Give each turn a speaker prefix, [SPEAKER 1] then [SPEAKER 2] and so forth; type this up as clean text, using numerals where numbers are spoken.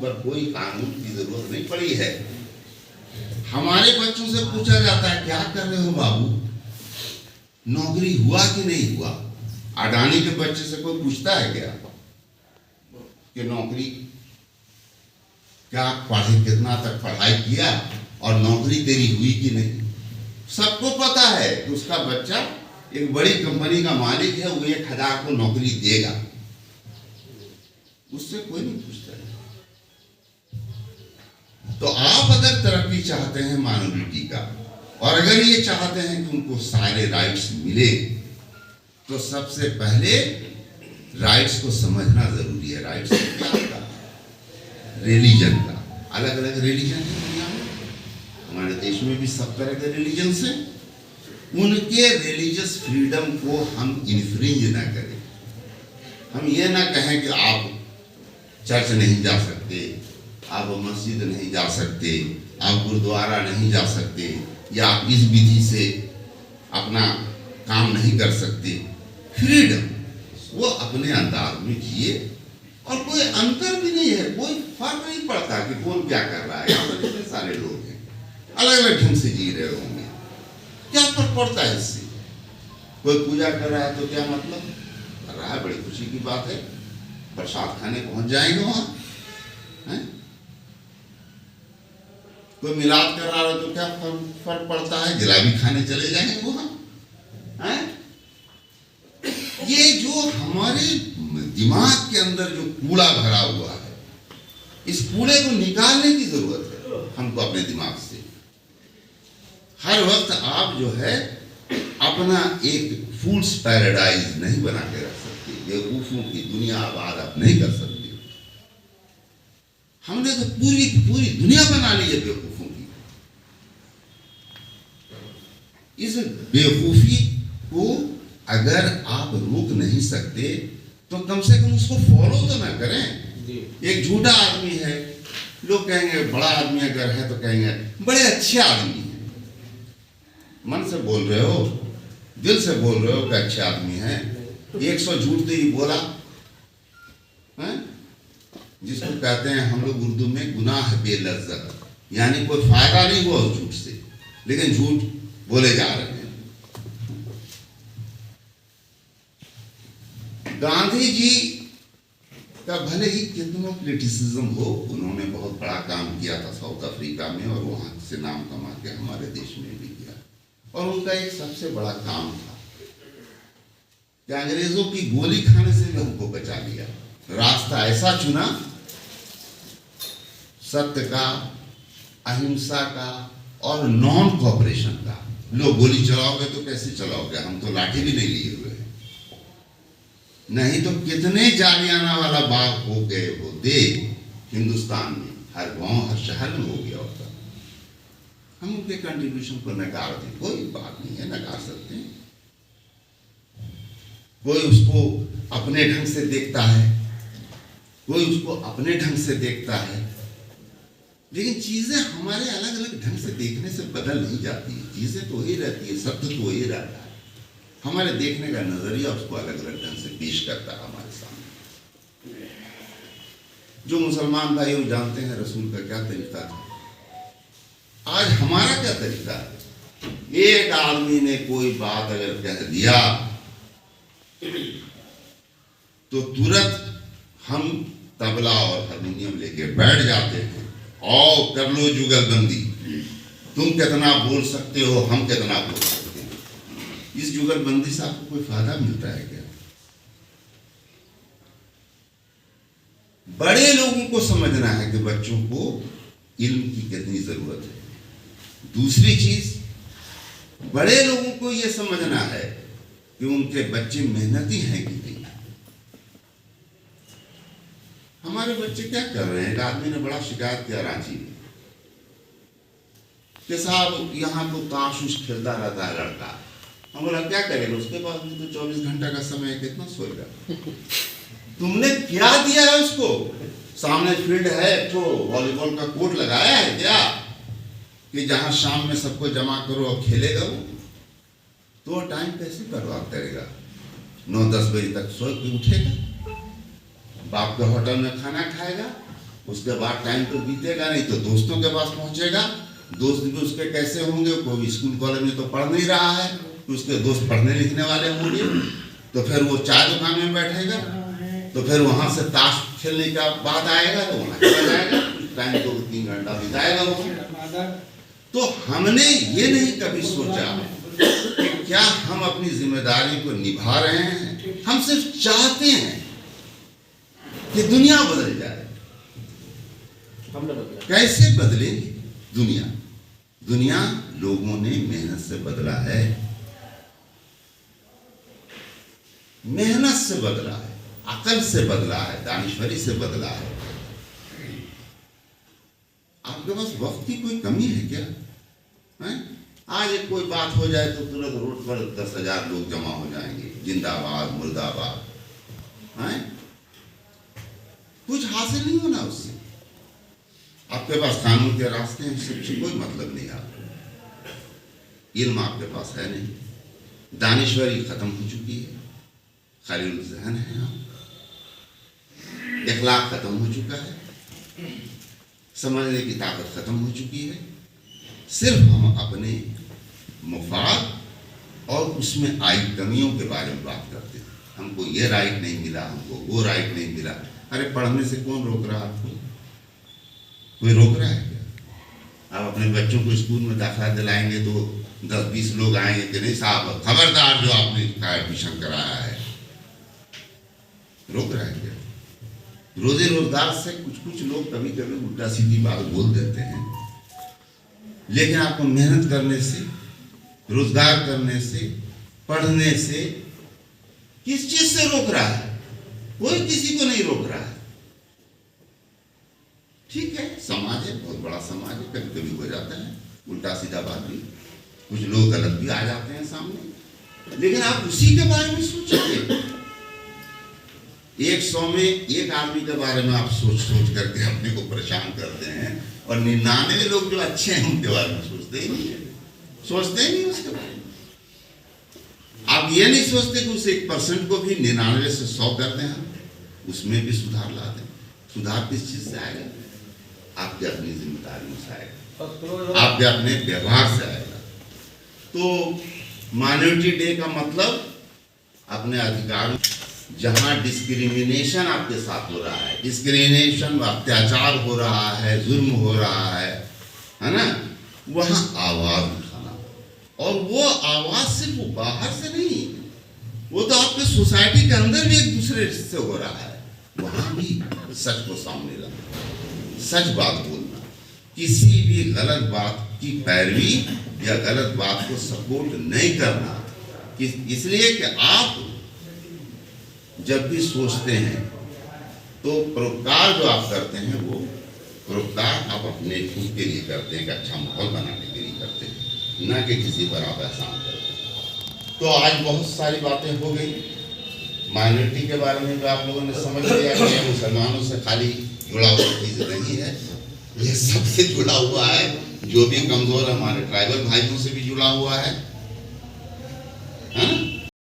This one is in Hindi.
[SPEAKER 1] ऊपर कोई कानून की जरूरत नहीं पड़ी है। हमारे बच्चों से पूछा जाता है क्या कर रहे हो बाबू, नौकरी हुआ कि नहीं हुआ। अडानी के बच्चे से कोई पूछता है क्या कि नौकरी क्या पढ़े, कितना तक पढ़ाई किया और नौकरी तेरी हुई कि नहीं। सबको पता है कि उसका बच्चा एक बड़ी कंपनी का मालिक है, वो 1000 को नौकरी देगा, उससे कोई नहीं पूछता है। तो आप अगर तरक्की चाहते हैं मानवता का, और अगर ये चाहते हैं कि उनको सारे राइट्स मिले, तो सबसे पहले राइट्स को समझना जरूरी है। राइट्स क्या होता है? रिलीजन का, अलग अलग रिलीजन है दुनिया में, हमारे देश में भी सब तरह के रिलीजन्स हैं। उनके रिलीजियस फ्रीडम को हम इन्फ्रिंज ना करें। हम ये ना कहें कि आप चर्च नहीं जा सकते, आप मस्जिद नहीं जा सकते, आप गुरुद्वारा नहीं जा सकते, या आप इस विधि से अपना काम नहीं कर सकते। फ्रीडम, वो अपने अंदाज में जिए, और कोई अंतर भी नहीं है, कोई फर्क नहीं पड़ता कि कौन क्या कर रहा है। यहाँ पर इतने सारे लोग हैं, अलग अलग ढंग से जी रहे होंगे, क्या फर्क पड़ता है इससे। कोई पूजा कर रहा है तो क्या मतलब, कर रहा है, बड़ी खुशी की बात है, प्रसाद खाने पहुंच जाएंगे वहां है? कोई मिलाद कर रहा है तो क्या फर्क पड़ता है, जलेबी खाने चले जाएंगे वहां है? ये जो हमारे दिमाग के अंदर जो कूड़ा भरा हुआ है, इस कूड़े को निकालने की जरूरत है हमको अपने दिमाग से। हर वक्त आप जो है अपना एक फूल्स पैराडाइज नहीं बना के रख सकते, बेवकूफों की दुनिया आबाद आप नहीं कर सकते। हमने तो पूरी पूरी दुनिया बना ली है बेवकूफों की। इस बेवकूफी को अगर आप रोक नहीं सकते तो कम से कम उसको फॉलो तो ना करें। एक झूठा आदमी है, लोग कहेंगे बड़ा आदमी अगर है तो कहेंगे बड़े अच्छे आदमी हैं। मन से बोल रहे हो, दिल से बोल रहे हो कि अच्छे आदमी हैं। 100 झूठ तो ही बोला है, जिसको कहते हैं हम लोग उर्दू में गुनाह बेलज्जत, यानी कोई फायदा नहीं हुआ उस झूठ से, लेकिन झूठ बोले जा रहे हैं। गांधी जी का भले ही कितना क्रिटिसिज्म हो, उन्होंने बहुत बड़ा काम किया था साउथ अफ्रीका में, और वहां से नाम कमा के हमारे देश में भी किया। और उनका एक सबसे बड़ा काम था कि अंग्रेजों की गोली खाने से भी हमको बचा लिया। रास्ता ऐसा चुना, सत्य का, अहिंसा का और नॉन कॉपरेशन का। लोग गोली चलाओगे तो कैसे चलाओगे, हम तो लाठी भी नहीं लिए हुए हैं। नहीं तो कितने जालियाना वाला बाग हो गए होते हिंदुस्तान में, हर गांव हर शहर में हो गया होता। हम उनके कंट्रीब्यूशन को नकार दें, कोई बात नहीं है, नकार सकते हैं। कोई उसको अपने ढंग से देखता है, कोई उसको अपने ढंग से देखता है, लेकिन चीजें हमारे अलग अलग ढंग से देखने से बदल नहीं जाती। चीजें तो वही रहती है, सत्य तो वही रहता है, हमारे देखने का नजरिया उसको अलग अलग ढंग से पेश करता है हमारे सामने। जो मुसलमान भाई वो जानते हैं रसूल का क्या तरीका था, आज हमारा क्या तरीका है। एक आदमी ने कोई बात अगर कह दिया तो तुरंत हम तबला और हारमोनियम लेके बैठ जाते हैं, और कर लो जुगलबंदी, तुम कितना बोल सकते हो, हम कितना बोल सकते हैं। इस जुगलबंदी से आपको कोई फायदा मिलता है क्या? बड़े लोगों को समझना है कि बच्चों को इल्म की कितनी जरूरत है। दूसरी चीज, बड़े लोगों को यह समझना है कि उनके बच्चे मेहनती हैं कि नहीं। हमारे बच्चे क्या कर रहे हैं? एक आदमी ने बड़ा शिकायत किया रांची में कि साहब यहाँ तो ताश उश खेलता रहता है लड़का। हम बोला क्या करेगा, उसके पास भी तो 24 घंटा का समय है, कितना सोएगा। तुमने क्या दिया है उसको? सामने फील्ड है, तो वॉलीबॉल का कोर्ट लगाया है क्या कि जहां शाम में सबको जमा करो और खेलेगा वो? तो टाइम कैसे बर्बाद करेगा? 9-10 बजे तक सो के उठेगा, बाप के होटल में खाना खाएगा, उसके बाद टाइम तो बीतेगा नहीं तो दोस्तों के पास पहुंचेगा। दोस्त भी उसके कैसे होंगे, कोई स्कूल कॉलेज में तो पढ़ नहीं रहा है, तो उसके दोस्त पढ़ने लिखने वाले होंगे, तो फिर वो चाय दुकान में बैठेगा, तो फिर वहां से ताश खेलने का बात आएगा तो वहां चला जाएगा, टाइम 2-3 घंटा बिताएगा वो। तो हमने ये नहीं कभी सोचा कि क्या हम अपनी जिम्मेदारी को निभा रहे हैं। हम सिर्फ चाहते हैं कि दुनिया बदल जाए। कैसे बदलेगी दुनिया? दुनिया लोगों ने मेहनत से बदला है, मेहनत से बदला है, अकल से बदला है, दानिश्वरी से बदला है। आपके पास वक्त की कोई कमी है क्या? है? आज एक कोई बात हो जाए तो तुरंत रोड पर 10,000 लोग जमा हो जाएंगे, जिंदाबाद मुर्दाबाद। है? कुछ हासिल नहीं होना उससे। आपके पास कानून के रास्ते हैं, उससे कोई मतलब नहीं। आपको इल्म आपके पास है नहीं, दानिश्वरी खत्म हो चुकी है, खलील ज़हन है आप, इखलाक खत्म हो चुका है, समझने की ताकत खत्म हो चुकी है। सिर्फ हम अपने मुफाद और उसमें आई कमियों के बारे में बात करते हैं। हमको ये राइट नहीं मिला, हमको वो राइट नहीं मिला। अरे पढ़ने से कौन रोक रहा है आपको? कोई रोक रहा है क्या? आप अपने बच्चों को स्कूल में दाखिला दिलाएंगे तो 10-20 लोग आएंगे कि नहीं साहब खबरदार जो आपने एडमिशन कराया है। रोक रहा है क्या? रोजे रोजगार से कुछ लोग कभी कभी उल्टा सीधी बात बोल देते हैं, लेकिन आपको मेहनत करने से, रोजगार करने से, पढ़ने से किस चीज से रोक रहा है? कोई किसी को नहीं रोक रहा है। ठीक है, समाज है, बहुत बड़ा समाज है, कभी कभी हो जाता है उल्टा सीधा बात भी, कुछ लोग गलत भी आ जाते हैं सामने, लेकिन आप उसी के बारे में सोचिए। 100 में एक आदमी के बारे में आप सोच करके अपने को परेशान करते हैं, और 99 लोग जो अच्छे हैं उनके बारे में सोचते ही नहीं उसके बारे में। आप ये नहीं सोचते कि उस 1% को भी 99 से 100 कर दें, हम उसमें भी सुधार ला दें। सुधार किस चीज से आएगा? आपके अपनी जिम्मेदारियों से आएगा, आपके अपने व्यवहार से आएगा। तो माइनॉरिटी डे का मतलब अपने अधिकारों, जहां डिस्क्रिमिनेशन आपके साथ हो रहा है, डिस्क्रिमिनेशन अत्याचार हो रहा है, जुल्म हो रहा है ना, वहां आवाज उठाना। और वो आवाज सिर्फ बाहर से नहीं, वो तो आपके सोसाइटी के अंदर भी एक दूसरे से हो रहा है। वहां भी सच को सामने लाना, सच बात बोलना, किसी भी गलत बात की पैरवी या गलत बात को सपोर्ट नहीं करना। इसलिए कि आप जब भी सोचते हैं तो परोपकार जो आप करते हैं, वो परोपकार आप अपने खुद के लिए करते हैं, एक अच्छा माहौल बनाने के लिए करते हैं, ना कि किसी पर आप एहसान करते हैं। तो आज बहुत सारी बातें हो गई माइनॉरिटी के बारे में, जो आप लोगों ने समझ लिया कि मुसलमानों से खाली जुड़ा हुआ चीज नहीं है, ये सबसे जुड़ा हुआ है। जो भी कमजोर हमारे ट्राइबल भाइयों से भी जुड़ा हुआ है ना?